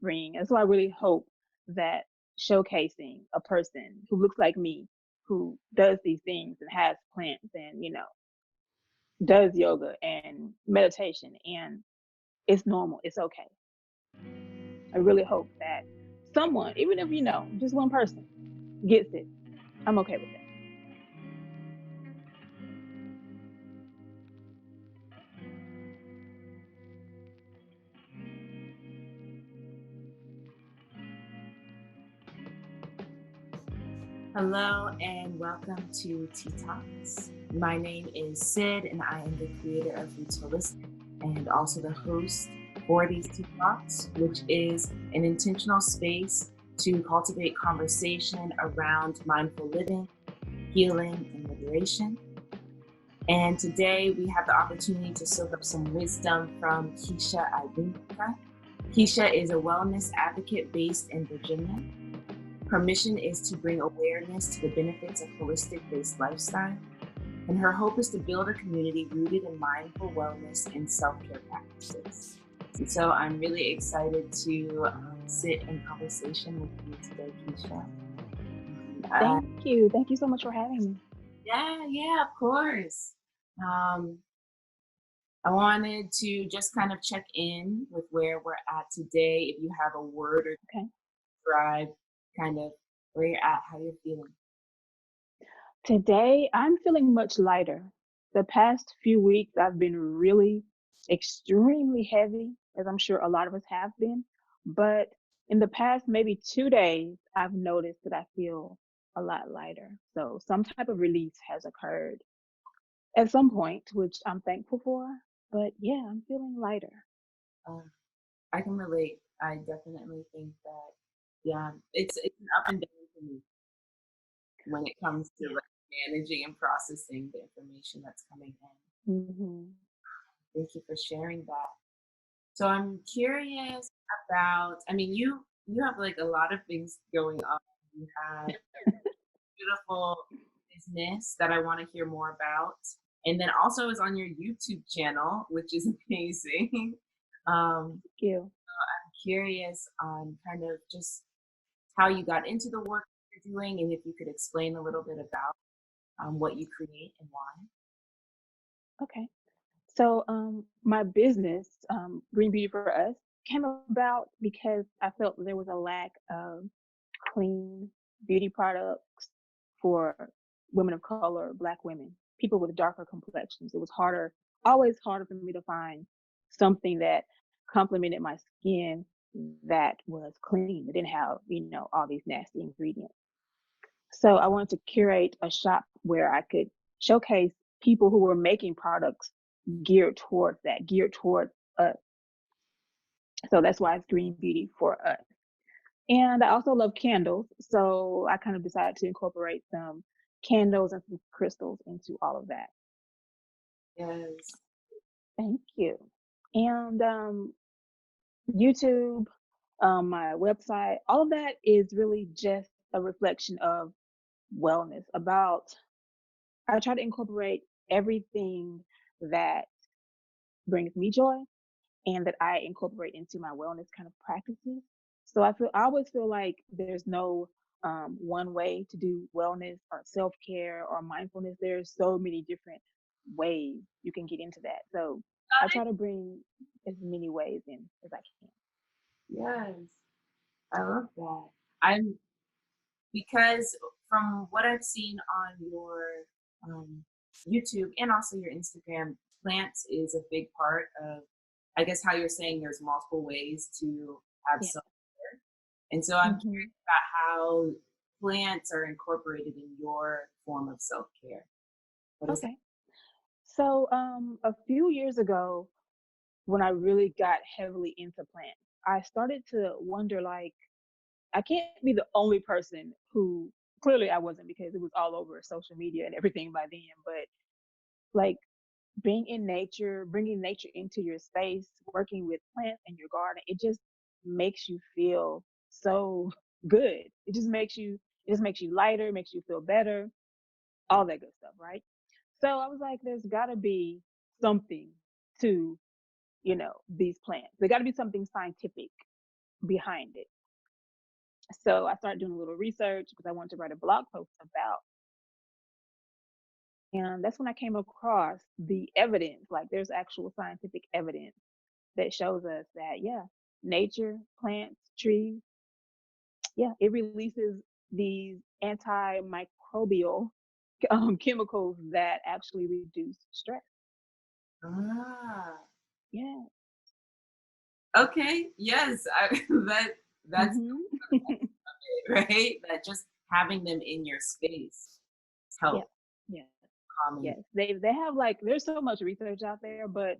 bring. And so I really hope that showcasing a person who looks like me, who does these things and has plants and, does yoga and meditation and it's normal, it's okay. I really hope that someone, even if just one person gets it, I'm okay with that. Hello and welcome to Tea Talks. My name is Sid and I am the creator of Roots Holistic and also the host for these Tea Talks, which is an intentional space to cultivate conversation around mindful living, healing, and liberation. And today we have the opportunity to soak up some wisdom from Keisha Adinkra. Keisha is a wellness advocate based in Virginia. Her mission is to bring awareness to the benefits of holistic-based lifestyle, and her hope is to build a community rooted in mindful wellness and self-care practices. And so I'm really excited to sit in conversation with you today, Keisha. Uh, Thank you. Thank you so much for having me. yeah, of course. Um, I wanted to just kind of check in with where we're at today. If you have a word or Okay. describe kind of where you're at, how you're feeling. Today, I'm feeling much lighter. The past few weeks, I've been really extremely heavy, as I'm sure a lot of us have been. But in the past maybe 2 days, I've noticed that I feel a lot lighter. So some type of release has occurred at some point, which I'm thankful for. But yeah, I'm feeling lighter. Uh, I can relate. I definitely think that, yeah, it's an up and down for me when it comes to Yeah. like managing and processing the information that's coming in. Hmm. Thank you for sharing that. So I'm curious about, I mean, you have like a lot of things going on. You have beautiful business that I want to hear more about. And then also is on your YouTube channel, which is amazing. um, Thank you. Curious on kind of just how you got into the work you're doing and if you could explain a little bit about what you create and why. Okay. So, my business, Green Beauty for Us, came about because I felt there was a lack of clean beauty products for women of color, Black women, people with darker complexions. It was always harder for me to find something that complemented my skin that was clean. It didn't have, all these nasty ingredients. So I wanted to curate a shop where I could showcase people who were making products geared towards that, geared towards us. So that's why it's Green Beauty for Us. And I also love candles. So I kind of decided to incorporate some candles and some crystals into all of that. Yes. Thank you. And YouTube, my website, all of that is really just a reflection of wellness. I try to incorporate everything that brings me joy and that I incorporate into my wellness kind of practices. So I always feel like there's no one way to do wellness or self care or mindfulness. There's so many different ways you can get into that. So I try to bring as many ways in as I can. Yes, I love that. I'm because from what I've seen on your um, YouTube and also your Instagram, plants is a big part of, I guess, how you're saying there's multiple ways to have Yeah. self care. And so I'm Hmm. curious about how plants are incorporated in your form of self care. What is that? Okay. So a few years ago, when I really got heavily into plants, I started to wonder like I can't be the only person who clearly I wasn't because it was all over social media and everything by then, but like being in nature, bringing nature into your space, working with plants in your garden, it just makes you feel so good. It just makes you lighter, makes you feel better, all that good stuff, right? So I was like, there's gotta be something to, these plants. There gotta be something scientific behind it. So I started doing a little research because I wanted to write a blog post about. And that's when I came across the evidence. Like there's actual scientific evidence that shows us that, yeah, nature, plants, trees, yeah, it releases these antimicrobial chemicals that actually reduce stress. Ah, Yeah. okay. Yes, that's Hmm. it, right? That just having them in your space Yeah. help Yeah. calming. Yes. They have like there's so much research out there, but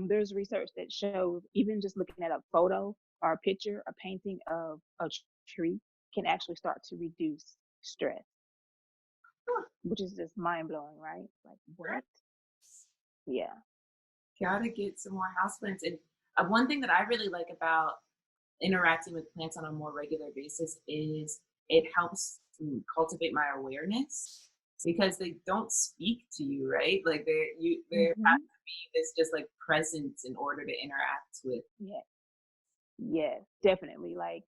there's research that shows even just looking at a photo or a picture, a painting of a tree can actually start to reduce stress, Huh, which is just mind blowing, right? Like right. what? Yeah. Gotta get some more houseplants. And one thing that I really like about interacting with plants on a more regular basis is it helps to cultivate my awareness because they don't speak to you, right? Like there has Hmm. to be this just like presence in order to interact with. Yeah. Yes, definitely. Like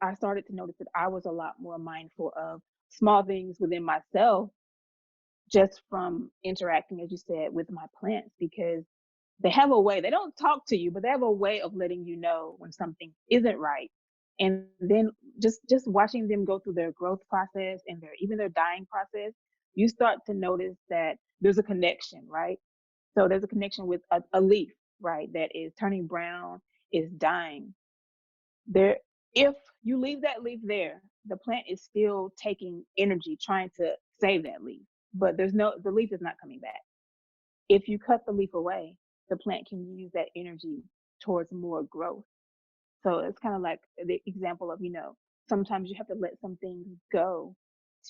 I started to notice that I was a lot more mindful of small things within myself just from interacting, as you said, with my plants because they have a way, they don't talk to you, but they have a way of letting you know when something isn't right. And then just watching them go through their growth process and their even their dying process, you start to notice that there's a connection, right? So there's a connection with a leaf, right, that is turning brown, is dying. There, if you leave that leaf there, the plant is still taking energy trying to save that leaf, but the leaf is not coming back. If you cut the leaf away, the plant can use that energy towards more growth. So it's kind of like the example of, sometimes you have to let some things go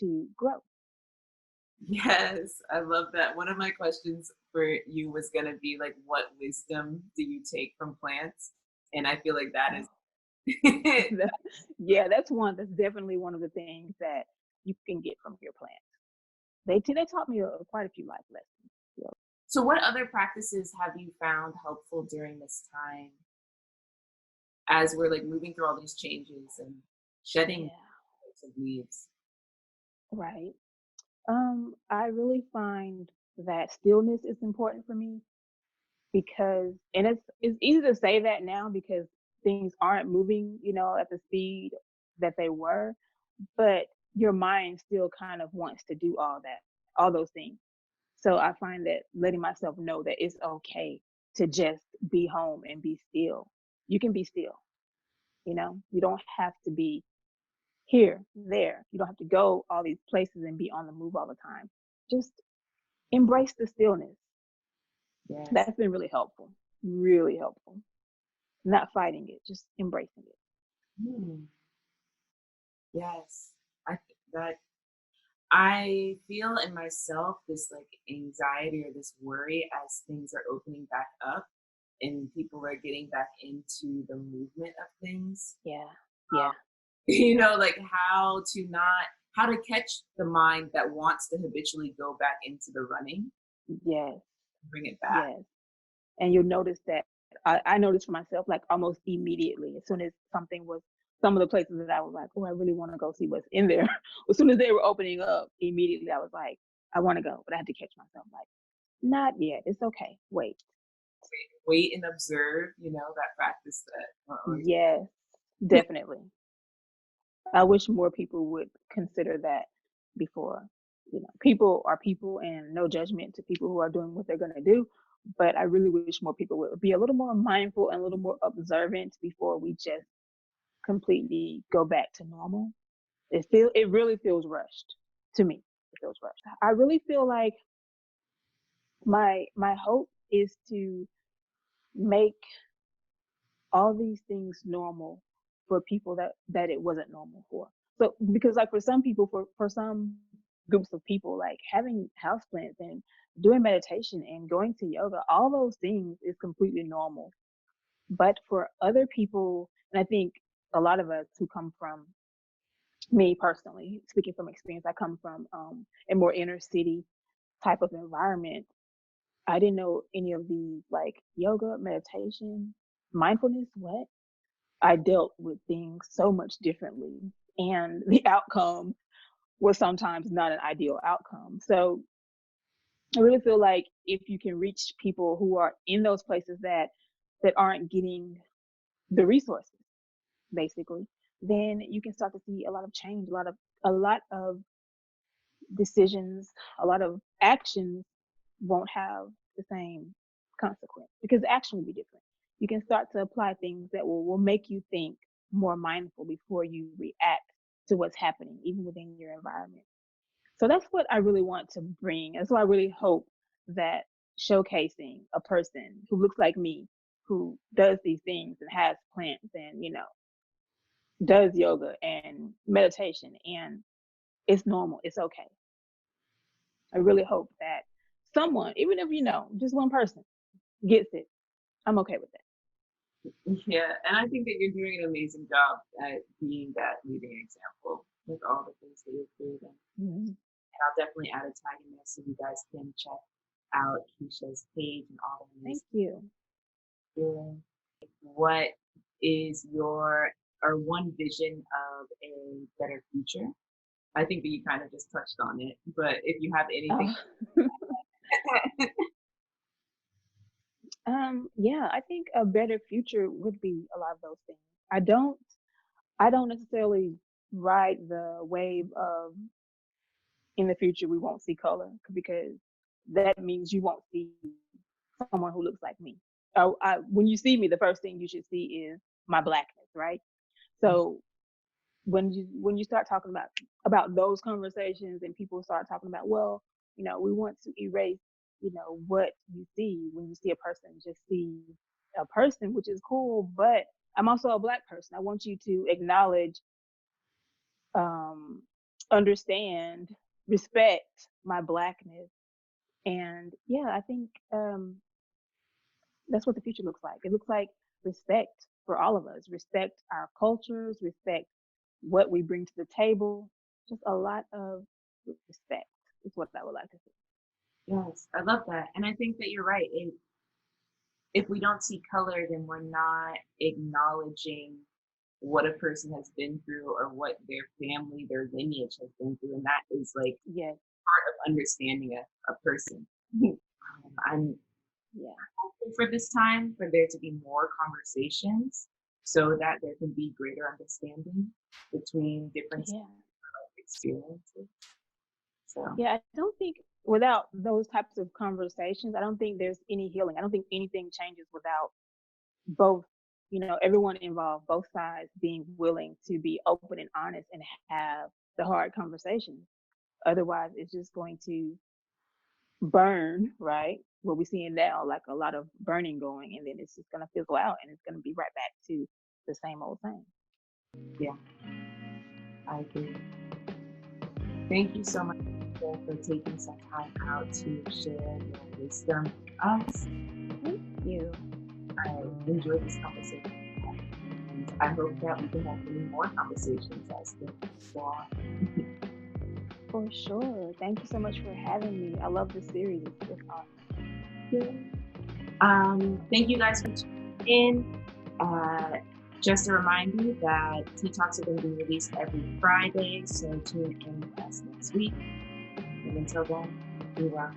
to grow. Yes, I love that. One of my questions for you was going to be like, what wisdom do you take from plants? And I feel like that is Oh, yeah, that's definitely one of the things that you can get from your plant. They taught me quite a few life lessons. So, so. What other practices have you found helpful during this time as we're like moving through all these changes and shedding yeah, types of leaves? right. I really find that stillness is important for me because, and it's easy to say that now because things aren't moving, at the speed that they were, but your mind still kind of wants to do all those things. So I find that letting myself know that it's okay to just be home and be still. You can be still, you don't have to be here, there. You don't have to go all these places and be on the move all the time. Just embrace the stillness. Yes. That's been really helpful. Not fighting it, just embracing it. Hmm. Yes. That I feel in myself this like anxiety or this worry as things are opening back up and people are getting back into the movement of things. Yeah, yeah, Like how to catch the mind that wants to habitually go back into the running, yes, bring it back. yes. And you'll notice that I noticed for myself, like almost immediately, as soon as something was, some of the places that I was like, oh, I really want to go see what's in there. As soon as they were opening up, immediately I was like, I want to go, but I had to catch myself, like, not yet. It's okay. Wait. Wait and observe, that practice that Yes, definitely. I wish more people would consider that before. People are people and no judgment to people who are doing what they're going to do. But I really wish more people would be a little more mindful and a little more observant before we just completely go back to normal. It really feels rushed to me. It feels rushed. I really feel like my hope is to make all these things normal for people that it wasn't normal for. So because like for some people, for some groups of people, like having houseplants and doing meditation and going to yoga, all those things is completely normal. But for other people, and I think a lot of us who come from, me personally, speaking from experience, I come from a more inner city type of environment. I didn't know any of these like yoga, meditation, mindfulness. What? I dealt with things so much differently, and the outcome was sometimes not an ideal outcome. So I really feel like if you can reach people who are in those places that aren't getting the resources, basically, then you can start to see a lot of change, a lot of decisions, a lot of actions won't have the same consequence because the action will be different. You can start to apply things that will make you think more mindful before you react to what's happening, even within your environment. So that's what I really want to bring. That's why I really hope that showcasing a person who looks like me, who does these things and has plants and, does yoga and meditation and it's normal, it's okay. I really hope that someone, even if just one person gets it, I'm okay with that. Yeah, and I think that you're doing an amazing job at being that leading example with all the things that you're creating. Mhm. And I'll definitely add a tag in there so you guys can check out Keisha's page and all the Thank amazing you. doing. What is your or one vision of a better future? I think that you kind of just touched on it, but if you have anything, Oh. Yeah, I think a better future would be a lot of those things. I don't I don't necessarily ride the wave of in the future we won't see color because that means you won't see someone who looks like me. When you see me, the first thing you should see is my blackness, right? So when you start talking about those conversations and people start talking about, well, we want to erase, what you see when you see a person, just see a person, which is cool, but I'm also a black person. I want you to acknowledge, um, understand, respect my blackness. And yeah, I think that's what the future looks like. It looks like respect for all of us, respect our cultures, respect what we bring to the table. Just a lot of respect is what I would like to see. yes, I love that. And I think that you're right. If we don't see color, then we're not acknowledging what a person has been through or what their family, their lineage has been through. And that is like Yes, part of understanding a person. I'm yeah, hopeful for this time for there to be more conversations so that there can be greater understanding between different yeah, experiences. So, yeah. I don't think without those types of conversations, I don't think there's any healing. I don't think anything changes without both, everyone involved, both sides being willing to be open and honest and have the hard conversations. Otherwise, it's just going to burn, right? What we're seeing now, like a lot of burning going, and then it's just going to fizzle out and it's going to be right back to the same old thing. yeah, I agree. Thank you so much for taking some time out to share your wisdom with us. Thank you. I enjoyed this conversation. And I hope that we can have many more conversations as we go on. For sure. Thank you so much for having me. I love this series. It's awesome. Thank you guys for tuning in. Uh, just to remind you that Tea Talks are going to be released every Friday, so tune in with us next week. And until then, be well.